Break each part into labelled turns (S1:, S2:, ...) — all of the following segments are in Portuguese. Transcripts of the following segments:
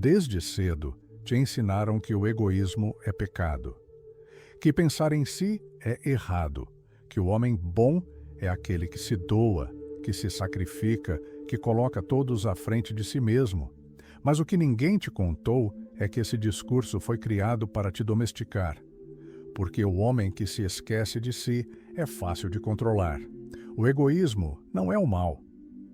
S1: desde cedo, te ensinaram que o egoísmo é pecado, que pensar em si é errado, que o homem bom é aquele que se doa, que se sacrifica, que coloca todos à frente de si mesmo. Mas o que ninguém te contou é que esse discurso foi criado para te domesticar, porque o homem que se esquece de si é fácil de controlar. O egoísmo não é o mal,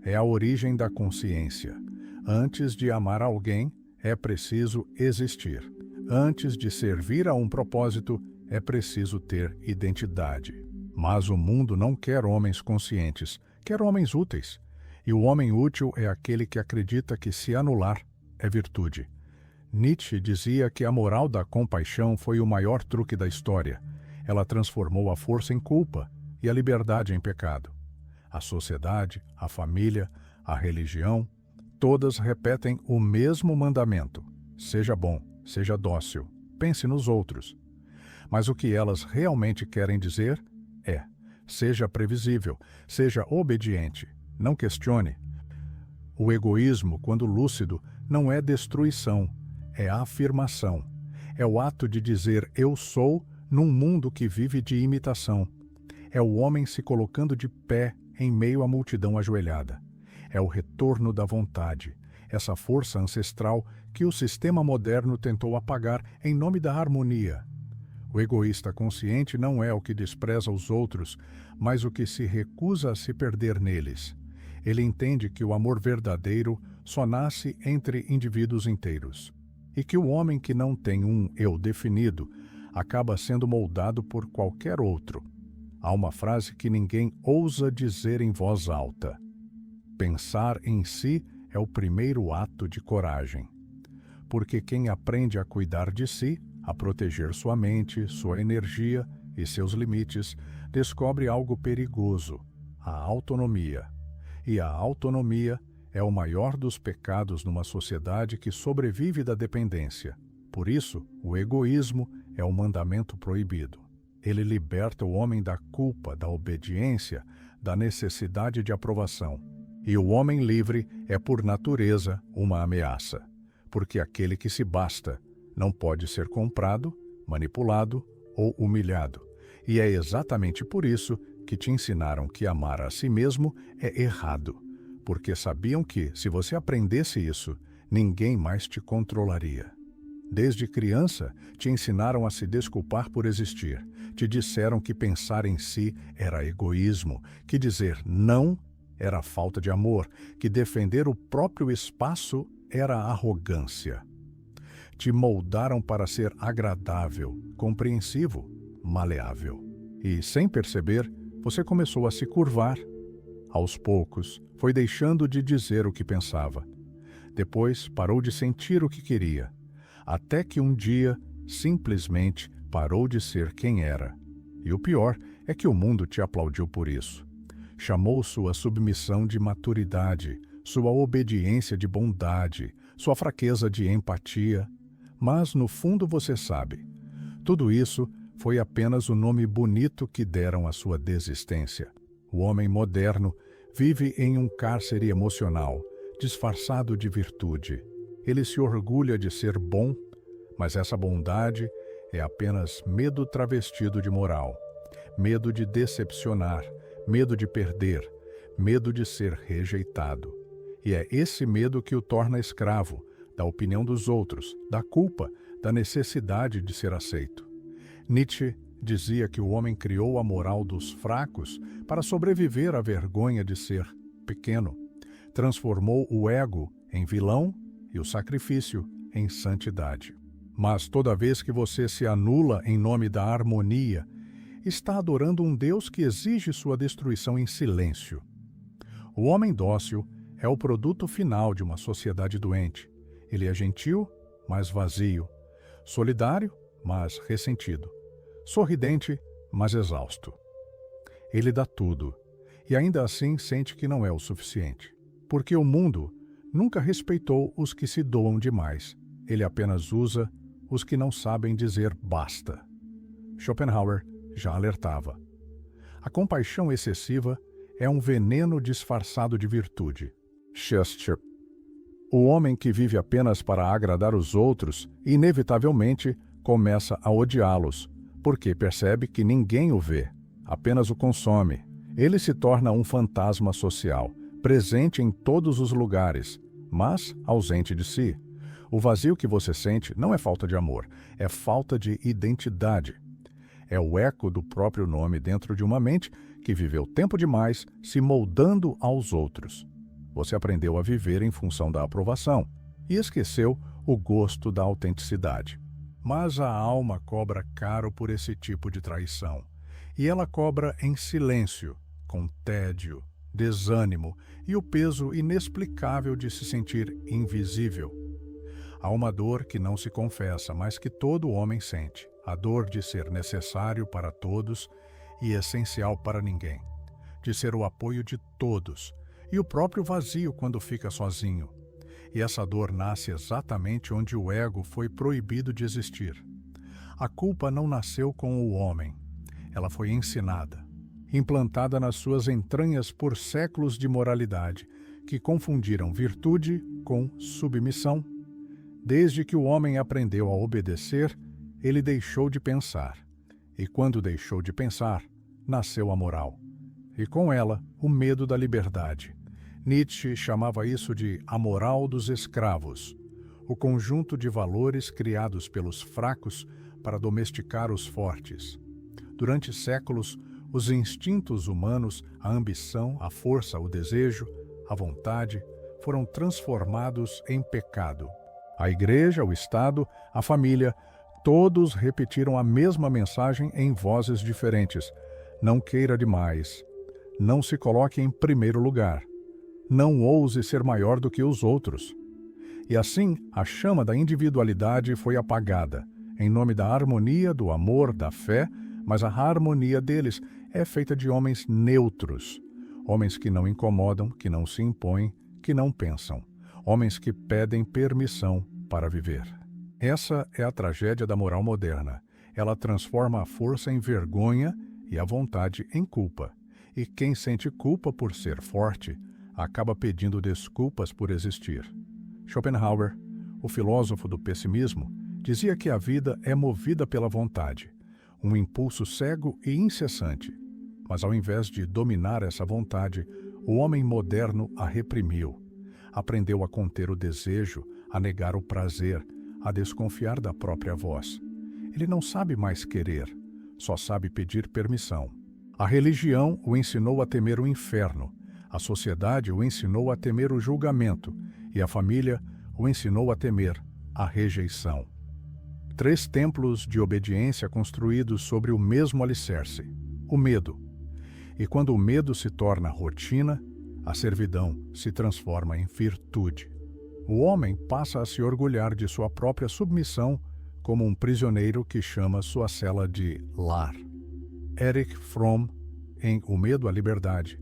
S1: é a origem da consciência. Antes de amar alguém, é preciso existir. Antes de servir a um propósito, é preciso ter identidade. Mas o mundo não quer homens conscientes, quer homens úteis. E o homem útil é aquele que acredita que se anular é virtude. Nietzsche dizia que a moral da compaixão foi o maior truque da história. Ela transformou a força em culpa e a liberdade em pecado. A sociedade, a família, a religião, todas repetem o mesmo mandamento. Seja bom, seja dócil, pense nos outros. Mas o que elas realmente querem dizer é: seja previsível, seja obediente, não questione. O egoísmo, quando lúcido, não é destruição, é afirmação. É o ato de dizer eu sou num mundo que vive de imitação. É o homem se colocando de pé em meio à multidão ajoelhada. É o retorno da vontade, essa força ancestral que o sistema moderno tentou apagar em nome da harmonia. O egoísta consciente não é o que despreza os outros, mas o que se recusa a se perder neles. Ele entende que o amor verdadeiro só nasce entre indivíduos inteiros, e que o homem que não tem um eu definido acaba sendo moldado por qualquer outro. Há uma frase que ninguém ousa dizer em voz alta: pensar em si é o primeiro ato de coragem. Porque quem aprende a cuidar de si, a proteger sua mente, sua energia e seus limites, descobre algo perigoso: a autonomia. E a autonomia é o maior dos pecados numa sociedade que sobrevive da dependência. Por isso, o egoísmo é o mandamento proibido. Ele liberta o homem da culpa, da obediência, da necessidade de aprovação. E o homem livre é, por natureza, uma ameaça, porque aquele que se basta não pode ser comprado, manipulado ou humilhado. E é exatamente por isso que te ensinaram que amar a si mesmo é errado, porque sabiam que, se você aprendesse isso, ninguém mais te controlaria. Desde criança, te ensinaram a se desculpar por existir. Te disseram que pensar em si era egoísmo, que dizer não era falta de amor, que defender o próprio espaço era arrogância. Te moldaram para ser agradável, compreensivo, maleável. E, sem perceber, você começou a se curvar. Aos poucos, foi deixando de dizer o que pensava. Depois, parou de sentir o que queria. Até que um dia, simplesmente, parou de ser quem era. E o pior é que o mundo te aplaudiu por isso. Chamou sua submissão de maturidade, sua obediência de bondade, sua fraqueza de empatia. Mas, no fundo, você sabe, tudo isso foi apenas o nome bonito que deram à sua desistência. O homem moderno vive em um cárcere emocional, disfarçado de virtude. Ele se orgulha de ser bom, mas essa bondade é apenas medo travestido de moral. Medo de decepcionar, medo de perder, medo de ser rejeitado. E é esse medo que o torna escravo da opinião dos outros, da culpa, da necessidade de ser aceito. Nietzsche dizia que o homem criou a moral dos fracos para sobreviver à vergonha de ser pequeno. Transformou o ego em vilão e o sacrifício em santidade. Mas toda vez que você se anula em nome da harmonia, está adorando um Deus que exige sua destruição em silêncio. O homem dócil é o produto final de uma sociedade doente. Ele é gentil, mas vazio. Solidário, mas ressentido. Sorridente, mas exausto. Ele dá tudo, e ainda assim sente que não é o suficiente. Porque o mundo nunca respeitou os que se doam demais. Ele apenas usa os que não sabem dizer basta. Schopenhauer já alertava. A compaixão excessiva é um veneno disfarçado de virtude. Chester. O homem que vive apenas para agradar os outros, inevitavelmente, começa a odiá-los, porque percebe que ninguém o vê, apenas o consome. Ele se torna um fantasma social, presente em todos os lugares, mas ausente de si. O vazio que você sente não é falta de amor, é falta de identidade. É o eco do próprio nome dentro de uma mente que viveu tempo demais se moldando aos outros. Você aprendeu a viver em função da aprovação e esqueceu o gosto da autenticidade. Mas a alma cobra caro por esse tipo de traição. E ela cobra em silêncio, com tédio, desânimo e o peso inexplicável de se sentir invisível. Há uma dor que não se confessa, mas que todo homem sente. A dor de ser necessário para todos e essencial para ninguém. De ser o apoio de todos e o próprio vazio quando fica sozinho. E essa dor nasce exatamente onde o ego foi proibido de existir. A culpa não nasceu com o homem. Ela foi ensinada, implantada nas suas entranhas por séculos de moralidade, que confundiram virtude com submissão. Desde que o homem aprendeu a obedecer, ele deixou de pensar. E quando deixou de pensar, nasceu a moral. E com ela, o medo da liberdade. Nietzsche chamava isso de a moral dos escravos, o conjunto de valores criados pelos fracos para domesticar os fortes. Durante séculos, os instintos humanos, a ambição, a força, o desejo, a vontade, foram transformados em pecado. A igreja, o Estado, a família, todos repetiram a mesma mensagem em vozes diferentes. Não queira demais. Não se coloque em primeiro lugar. Não ouse ser maior do que os outros. E assim, a chama da individualidade foi apagada, em nome da harmonia, do amor, da fé, mas a harmonia deles é feita de homens neutros, homens que não incomodam, que não se impõem, que não pensam, homens que pedem permissão para viver. Essa é a tragédia da moral moderna. Ela transforma a força em vergonha e a vontade em culpa. E quem sente culpa por ser forte, acaba pedindo desculpas por existir. Schopenhauer, o filósofo do pessimismo, dizia que a vida é movida pela vontade, um impulso cego e incessante. Mas ao invés de dominar essa vontade, o homem moderno a reprimiu. Aprendeu a conter o desejo, a negar o prazer, a desconfiar da própria voz. Ele não sabe mais querer, só sabe pedir permissão. A religião o ensinou a temer o inferno, a sociedade o ensinou a temer o julgamento e a família o ensinou a temer a rejeição. 3 templos de obediência construídos sobre o mesmo alicerce, o medo. E quando o medo se torna rotina, a servidão se transforma em virtude. O homem passa a se orgulhar de sua própria submissão como um prisioneiro que chama sua cela de lar. Erich Fromm, em O Medo à Liberdade,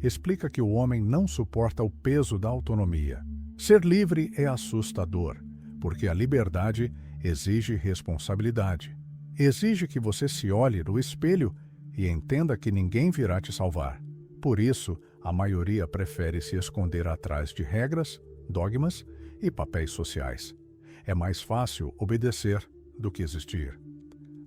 S1: explica que o homem não suporta o peso da autonomia. Ser livre é assustador, porque a liberdade exige responsabilidade. Exige que você se olhe no espelho e entenda que ninguém virá te salvar. Por isso, a maioria prefere se esconder atrás de regras, dogmas e papéis sociais. É mais fácil obedecer do que existir.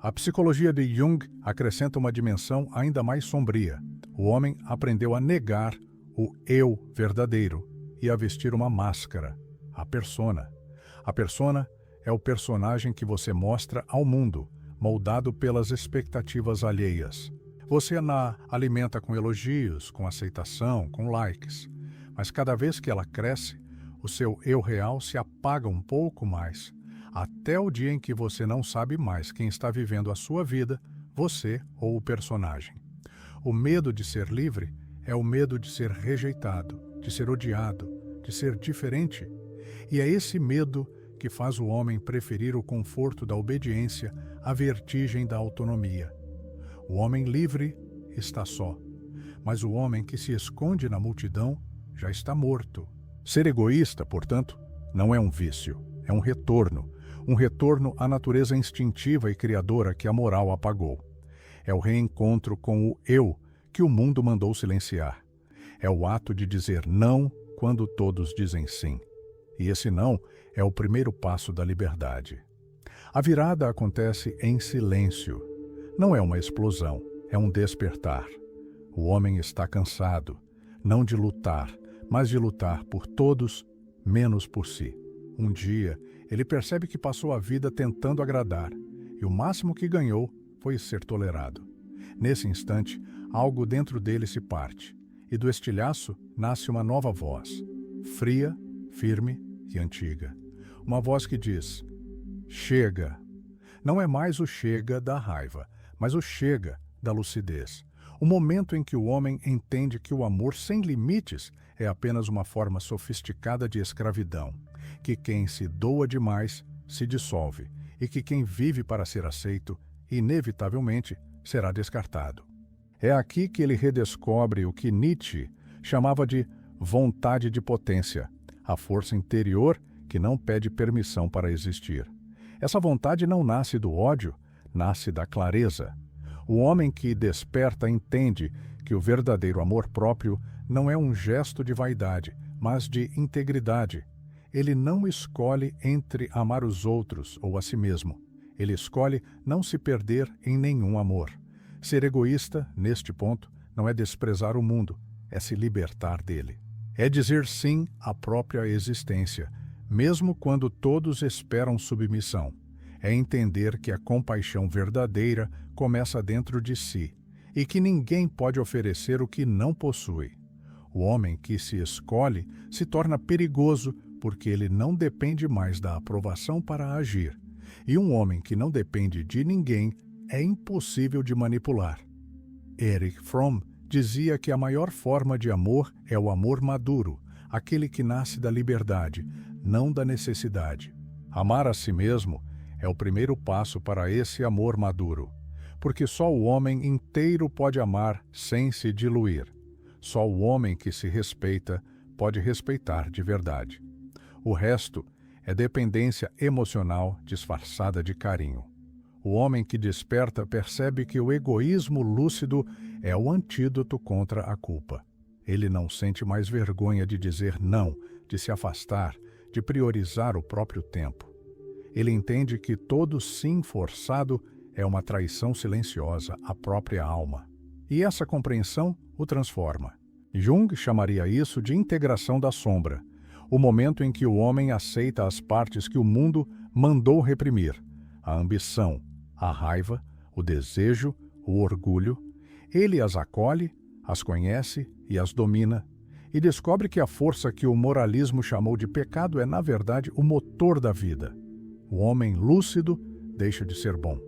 S1: A psicologia de Jung acrescenta uma dimensão ainda mais sombria. O homem aprendeu a negar o eu verdadeiro e a vestir uma máscara, a persona. A persona é o personagem que você mostra ao mundo, moldado pelas expectativas alheias. Você a alimenta com elogios, com aceitação, com likes. Mas cada vez que ela cresce, o seu eu real se apaga um pouco mais, até o dia em que você não sabe mais quem está vivendo a sua vida, você ou o personagem. O medo de ser livre é o medo de ser rejeitado, de ser odiado, de ser diferente. E é esse medo que faz o homem preferir o conforto da obediência à vertigem da autonomia. O homem livre está só, mas o homem que se esconde na multidão já está morto. Ser egoísta, portanto, não é um vício, é um retorno à natureza instintiva e criadora que a moral apagou. É o reencontro com o eu que o mundo mandou silenciar. É o ato de dizer não quando todos dizem sim. E esse não é o primeiro passo da liberdade. A virada acontece em silêncio. Não é uma explosão, é um despertar. O homem está cansado, não de lutar, mas de lutar por todos, menos por si. Um dia, ele percebe que passou a vida tentando agradar, e o máximo que ganhou foi ser tolerado. Nesse instante, algo dentro dele se parte, e do estilhaço nasce uma nova voz, fria, firme e antiga. Uma voz que diz: chega. Não é mais o chega da raiva, mas o chega da lucidez. O momento em que o homem entende que o amor sem limites é apenas uma forma sofisticada de escravidão, que quem se doa demais se dissolve e que quem vive para ser aceito, inevitavelmente, será descartado. É aqui que ele redescobre o que Nietzsche chamava de vontade de potência, a força interior que não pede permissão para existir. Essa vontade não nasce do ódio, nasce da clareza. O homem que desperta entende que o verdadeiro amor próprio não é um gesto de vaidade, mas de integridade. Ele não escolhe entre amar os outros ou a si mesmo. Ele escolhe não se perder em nenhum amor. Ser egoísta, neste ponto, não é desprezar o mundo, é se libertar dele. É dizer sim à própria existência, mesmo quando todos esperam submissão. É entender que a compaixão verdadeira começa dentro de si e que ninguém pode oferecer o que não possui. O homem que se escolhe se torna perigoso porque ele não depende mais da aprovação para agir. E um homem que não depende de ninguém é impossível de manipular. Erich Fromm dizia que a maior forma de amor é o amor maduro, aquele que nasce da liberdade, não da necessidade. Amar a si mesmo é o primeiro passo para esse amor maduro, porque só o homem inteiro pode amar sem se diluir. Só o homem que se respeita pode respeitar de verdade. O resto é dependência emocional disfarçada de carinho. O homem que desperta percebe que o egoísmo lúcido é o antídoto contra a culpa. Ele não sente mais vergonha de dizer não, de se afastar, de priorizar o próprio tempo. Ele entende que todo sim forçado é uma traição silenciosa à própria alma. E essa compreensão o transforma. Jung chamaria isso de integração da sombra, o momento em que o homem aceita as partes que o mundo mandou reprimir, a ambição, a raiva, o desejo, o orgulho. Ele as acolhe, as conhece e as domina, e descobre que a força que o moralismo chamou de pecado é, na verdade, o motor da vida. O homem lúcido deixa de ser bom,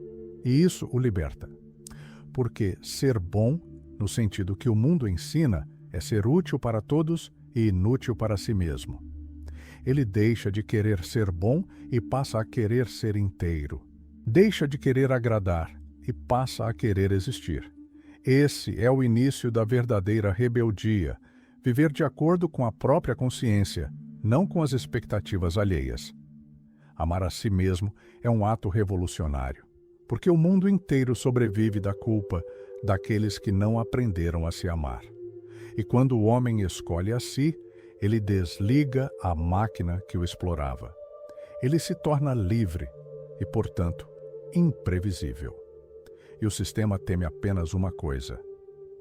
S1: e isso o liberta. Porque ser bom, no sentido que o mundo ensina, é ser útil para todos e inútil para si mesmo. Ele deixa de querer ser bom e passa a querer ser inteiro. Deixa de querer agradar e passa a querer existir. Esse é o início da verdadeira rebeldia, viver de acordo com a própria consciência, não com as expectativas alheias. Amar a si mesmo é um ato revolucionário, porque o mundo inteiro sobrevive da culpa daqueles que não aprenderam a se amar. E quando o homem escolhe a si, ele desliga a máquina que o explorava. Ele se torna livre e, portanto, imprevisível. E o sistema teme apenas uma coisa: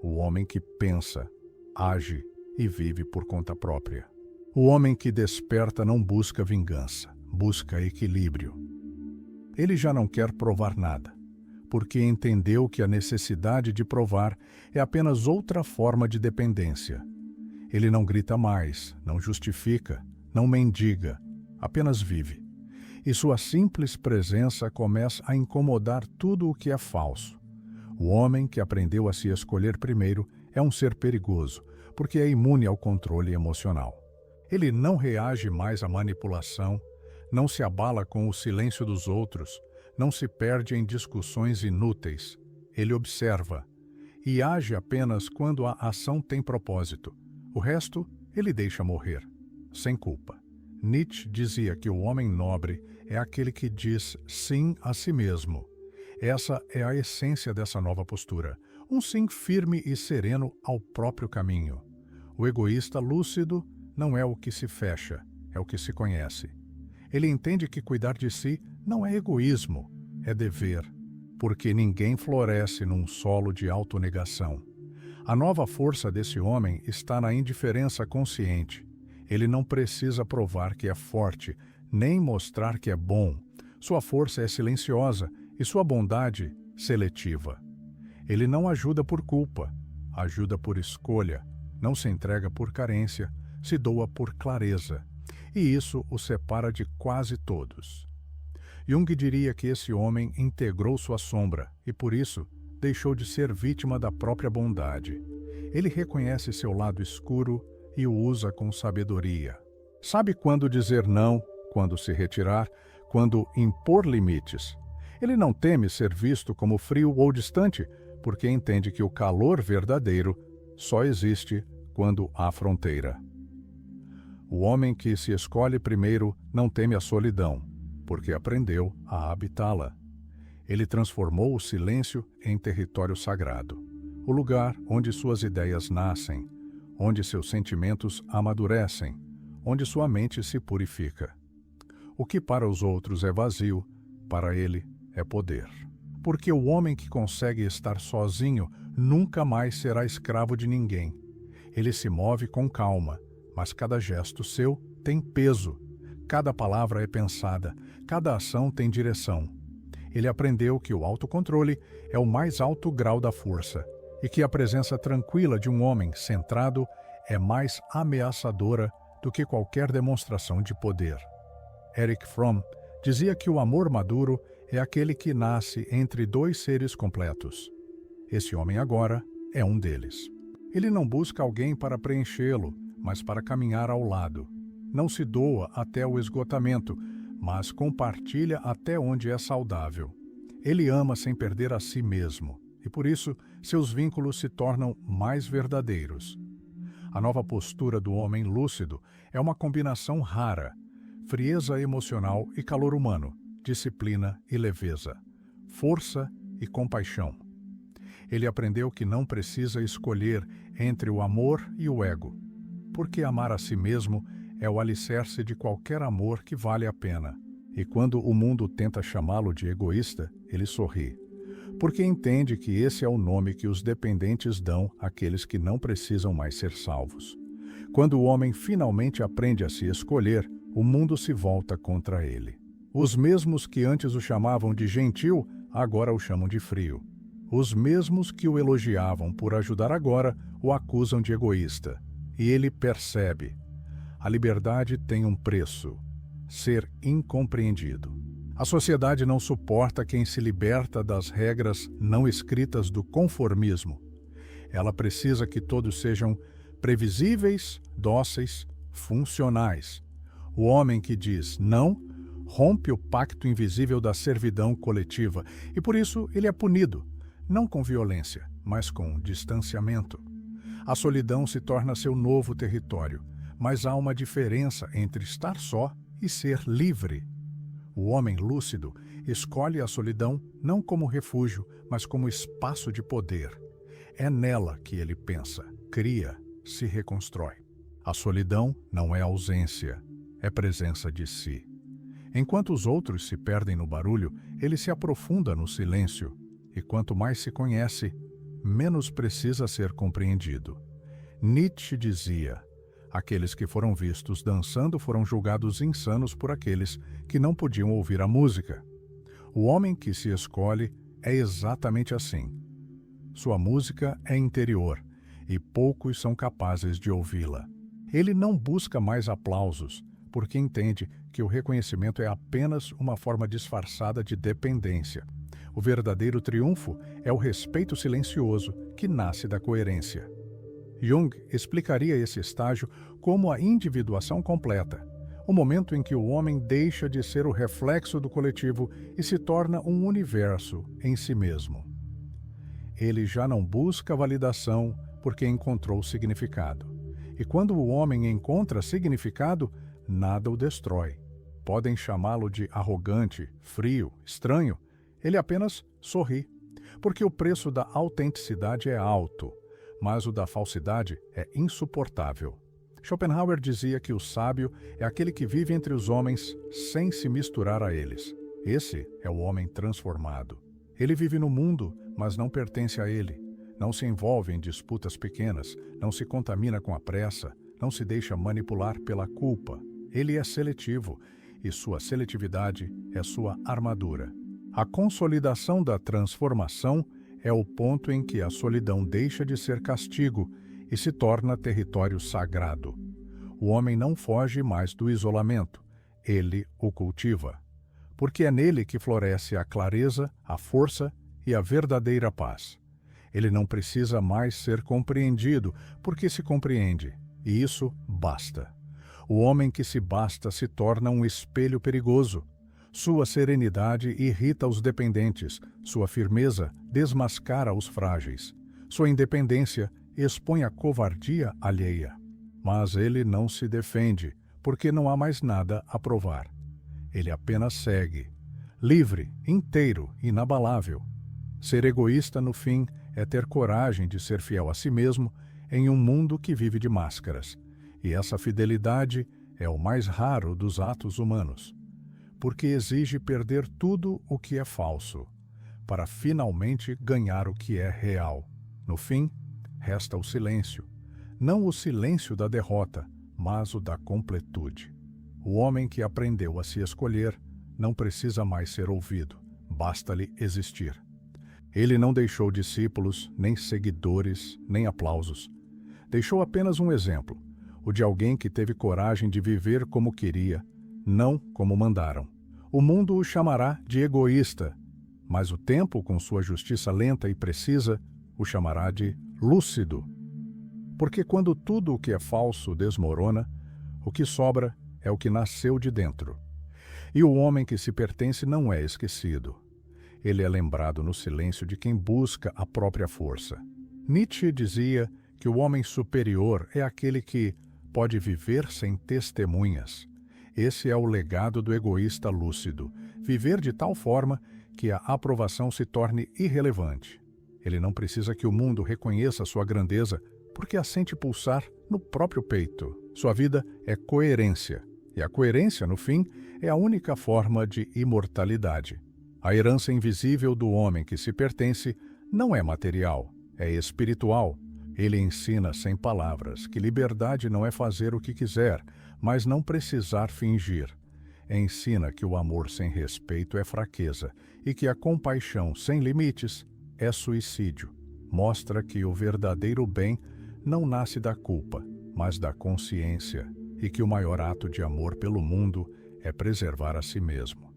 S1: o homem que pensa, age e vive por conta própria. O homem que desperta não busca vingança, busca equilíbrio. Ele já não quer provar nada, porque entendeu que a necessidade de provar é apenas outra forma de dependência. Ele não grita mais, não justifica, não mendiga, apenas vive. E sua simples presença começa a incomodar tudo o que é falso. O homem que aprendeu a se escolher primeiro é um ser perigoso, porque é imune ao controle emocional. Ele não reage mais à manipulação, não se abala com o silêncio dos outros, não se perde em discussões inúteis. Ele observa e age apenas quando a ação tem propósito. O resto ele deixa morrer, sem culpa. Nietzsche dizia que o homem nobre é aquele que diz sim a si mesmo. Essa é a essência dessa nova postura, um sim firme e sereno ao próprio caminho. O egoísta lúcido não é o que se fecha, é o que se conhece. Ele entende que cuidar de si não é egoísmo, é dever, porque ninguém floresce num solo de autonegação. A nova força desse homem está na indiferença consciente. Ele não precisa provar que é forte, nem mostrar que é bom. Sua força é silenciosa e sua bondade seletiva. Ele não ajuda por culpa, ajuda por escolha, não se entrega por carência, se doa por clareza. E isso o separa de quase todos. Jung diria que esse homem integrou sua sombra e, por isso, deixou de ser vítima da própria bondade. Ele reconhece seu lado escuro e o usa com sabedoria. Sabe quando dizer não, quando se retirar, quando impor limites. Ele não teme ser visto como frio ou distante, porque entende que o calor verdadeiro só existe quando há fronteira. O homem que se escolhe primeiro não teme a solidão, porque aprendeu a habitá-la. Ele transformou o silêncio em território sagrado, o lugar onde suas ideias nascem, onde seus sentimentos amadurecem, onde sua mente se purifica. O que para os outros é vazio, para ele é poder. Porque o homem que consegue estar sozinho nunca mais será escravo de ninguém. Ele se move com calma, mas cada gesto seu tem peso. Cada palavra é pensada, cada ação tem direção. Ele aprendeu que o autocontrole é o mais alto grau da força e que a presença tranquila de um homem centrado é mais ameaçadora do que qualquer demonstração de poder. Erich Fromm dizia que o amor maduro é aquele que nasce entre dois seres completos. Esse homem agora é um deles. Ele não busca alguém para preenchê-lo, mas para caminhar ao lado. Não se doa até o esgotamento, mas compartilha até onde é saudável. Ele ama sem perder a si mesmo, e por isso seus vínculos se tornam mais verdadeiros. A nova postura do homem lúcido é uma combinação rara: frieza emocional e calor humano, disciplina e leveza, força e compaixão. Ele aprendeu que não precisa escolher entre o amor e o ego, porque amar a si mesmo é o alicerce de qualquer amor que vale a pena. E quando o mundo tenta chamá-lo de egoísta, ele sorri, porque entende que esse é o nome que os dependentes dão àqueles que não precisam mais ser salvos. Quando o homem finalmente aprende a se escolher, o mundo se volta contra ele. Os mesmos que antes o chamavam de gentil, agora o chamam de frio. Os mesmos que o elogiavam por ajudar agora, o acusam de egoísta. E ele percebe: a liberdade tem um preço: ser incompreendido. A sociedade não suporta quem se liberta das regras não escritas do conformismo. Ela precisa que todos sejam previsíveis, dóceis, funcionais. O homem que diz não rompe o pacto invisível da servidão coletiva e por isso ele é punido, não com violência, mas com distanciamento. A solidão se torna seu novo território, mas há uma diferença entre estar só e ser livre. O homem lúcido escolhe a solidão não como refúgio, mas como espaço de poder. É nela que ele pensa, cria, se reconstrói. A solidão não é ausência, é presença de si. Enquanto os outros se perdem no barulho, ele se aprofunda no silêncio. E quanto mais se conhece, menos precisa ser compreendido. Nietzsche dizia: aqueles que foram vistos dançando foram julgados insanos por aqueles que não podiam ouvir a música. O homem que se escolhe é exatamente assim. Sua música é interior, e poucos são capazes de ouvi-la. Ele não busca mais aplausos, porque entende que o reconhecimento é apenas uma forma disfarçada de dependência. O verdadeiro triunfo é o respeito silencioso que nasce da coerência. Jung explicaria esse estágio como a individuação completa, o momento em que o homem deixa de ser o reflexo do coletivo e se torna um universo em si mesmo. Ele já não busca validação porque encontrou significado. E quando o homem encontra significado, nada o destrói. Podem chamá-lo de arrogante, frio, estranho. Ele apenas sorri, porque o preço da autenticidade é alto, mas o da falsidade é insuportável. Schopenhauer dizia que o sábio é aquele que vive entre os homens sem se misturar a eles. Esse é o homem transformado. Ele vive no mundo, mas não pertence a ele. Não se envolve em disputas pequenas, não se contamina com a pressa, não se deixa manipular pela culpa. Ele é seletivo, e sua seletividade é sua armadura. A consolidação da transformação é o ponto em que a solidão deixa de ser castigo e se torna território sagrado. O homem não foge mais do isolamento, ele o cultiva. Porque é nele que floresce a clareza, a força e a verdadeira paz. Ele não precisa mais ser compreendido, porque se compreende, e isso basta. O homem que se basta se torna um espelho perigoso. Sua serenidade irrita os dependentes, sua firmeza desmascara os frágeis. Sua independência expõe a covardia alheia. Mas ele não se defende, porque não há mais nada a provar. Ele apenas segue, livre, inteiro, inabalável. Ser egoísta, no fim, é ter coragem de ser fiel a si mesmo em um mundo que vive de máscaras. E essa fidelidade é o mais raro dos atos humanos, porque exige perder tudo o que é falso, para finalmente ganhar o que é real. No fim, resta o silêncio, não o silêncio da derrota, mas o da completude. O homem que aprendeu a se escolher não precisa mais ser ouvido, basta-lhe existir. Ele não deixou discípulos, nem seguidores, nem aplausos. Deixou apenas um exemplo, o de alguém que teve coragem de viver como queria, não como mandaram. O mundo o chamará de egoísta, mas o tempo, com sua justiça lenta e precisa, o chamará de lúcido. Porque quando tudo o que é falso desmorona, o que sobra é o que nasceu de dentro. E o homem que se pertence não é esquecido. Ele é lembrado no silêncio de quem busca a própria força. Nietzsche dizia que o homem superior é aquele que pode viver sem testemunhas. Esse é o legado do egoísta lúcido, viver de tal forma que a aprovação se torne irrelevante. Ele não precisa que o mundo reconheça sua grandeza, porque a sente pulsar no próprio peito. Sua vida é coerência, e a coerência, no fim, é a única forma de imortalidade. A herança invisível do homem que se pertence não é material, é espiritual. Ele ensina sem palavras que liberdade não é fazer o que quiser, mas não precisar fingir. Ensina que o amor sem respeito é fraqueza e que a compaixão sem limites é suicídio. Mostra que o verdadeiro bem não nasce da culpa, mas da consciência, e que o maior ato de amor pelo mundo é preservar a si mesmo.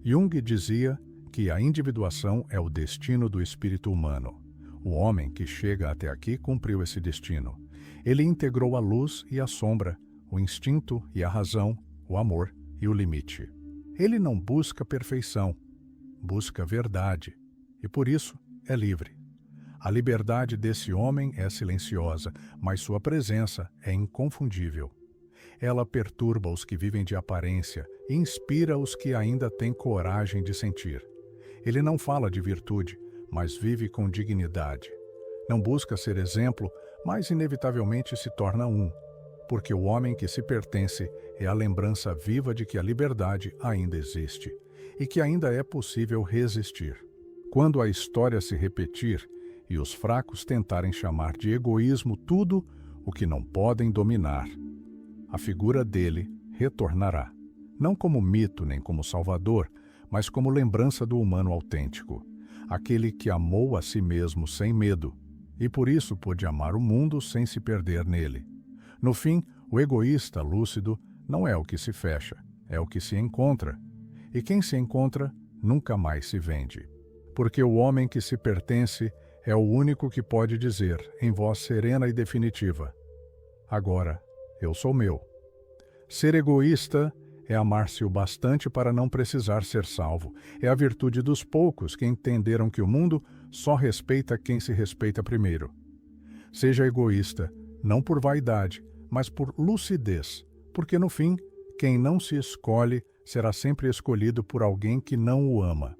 S1: Jung dizia que a individuação é o destino do espírito humano. O homem que chega até aqui cumpriu esse destino. Ele integrou a luz e a sombra, o instinto e a razão, o amor e o limite. Ele não busca perfeição, busca verdade, e por isso é livre. A liberdade desse homem é silenciosa, mas sua presença é inconfundível. Ela perturba os que vivem de aparência e inspira os que ainda têm coragem de sentir. Ele não fala de virtude, mas vive com dignidade. Não busca ser exemplo, mas inevitavelmente se torna um, porque o homem que se pertence é a lembrança viva de que a liberdade ainda existe e que ainda é possível resistir. Quando a história se repetir e os fracos tentarem chamar de egoísmo tudo o que não podem dominar, a figura dele retornará, não como mito nem como salvador, mas como lembrança do humano autêntico, aquele que amou a si mesmo sem medo, e por isso pôde amar o mundo sem se perder nele. No fim, o egoísta lúcido não é o que se fecha, é o que se encontra, e quem se encontra nunca mais se vende. Porque o homem que se pertence é o único que pode dizer, em voz serena e definitiva: agora eu sou meu. Ser egoísta é amar-se o bastante para não precisar ser salvo. É a virtude dos poucos que entenderam que o mundo só respeita quem se respeita primeiro. Seja egoísta, não por vaidade, mas por lucidez, porque no fim, quem não se escolhe será sempre escolhido por alguém que não o ama.